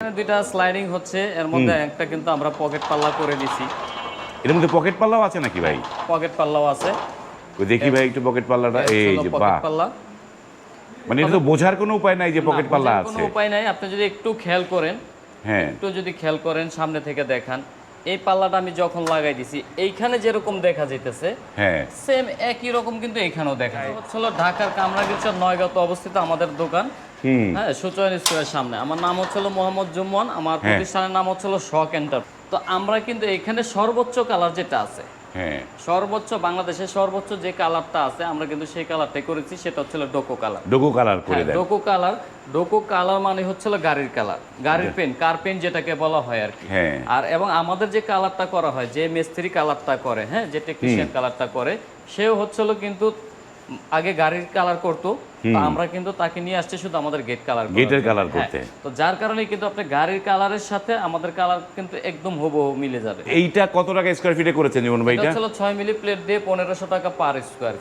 এখানে দুইটা স্লাইডিং হচ্ছে, এর মধ্যে একটা কিন্তু আমরা পকেট পাল্লা করে দিছি। এর মধ্যে পকেট পাল্লাও আছে নাকি ভাই? পকেট পাল্লাও আছে। ওই দেখি ভাই একটু পকেট পাল্লাটা, এই যে পকেট বাহ, পাল্লা। মানে এটা তো বোঝার কোনো উপায় নাই যে পকেট পাল্লা বোঝার আছে। কোনো উপায় নাই, আপনি যদি একটু খেয়াল করেন, হ্যাঁ একটু যদি খেয়াল করেন সামনে থেকে দেখান, এই পাল্লাটা আমি যখন লাগাই দিছি এইখানে যেরকম দেখা যাইতেছে হ্যাঁ সেম একই রকম কিন্তু এখানেও দেখা যায়। হচ্ছিল ঢাকার কামরাঙ্গীরচর নয়গাঁতে অবস্থিত আমাদের দোকান। হ্যাঁ, সুচয়ন স্কয়ারের সামনে। আমার নাম হচ্ছিল মোহাম্মদ জুম্মন, আমার প্রতিষ্ঠানের নাম হচ্ছিল শক এন্টার। তো আমরা কিন্তু এখানে সর্বোচ্চ কালার যেটা আছে, হ্যাঁ সর্বোচ্চ বাংলাদেশের সর্বোচ্চ যে কালারটা আছে আমরা কিন্তু সেই কালারটাই করেছি, সেটা হচ্ছিল ডোকো কালার। ডোকো কালার করে দেন। ডোকো কালার, ডোকো কালার মানে হচ্ছিল গাড়ির কালার, গাড়ির পেন, কার পেন যেটাকে বলা হয় আর কি। হ্যাঁ আর এবং আমাদের যে কালারটা করা হয়, যে মিস্ত্রি কালারটা করে, হ্যাঁ, যে টেকনিশিয়ান কালারটা করে, সেও হচ্ছিল কিন্তু আগে গাড়ির কালার করতো। তো আমরা কিন্তু তাকে নিয়ে আসছে শুধু আমাদের গেট কালার, গেটের কালার করতে। তো যার কারণে কিন্তু আপনি গাড়ির কালারের সাথে আমাদের কালার কিন্তু একদম হুবহু মিলে যাবে। এইটা কত টাকা স্কয়ার ফিটে করেছেন জীবন ভাই? এটা এটা হচ্ছিল 6 মিলি প্লেট দিয়ে 1500 টাকা পার স্কয়ার।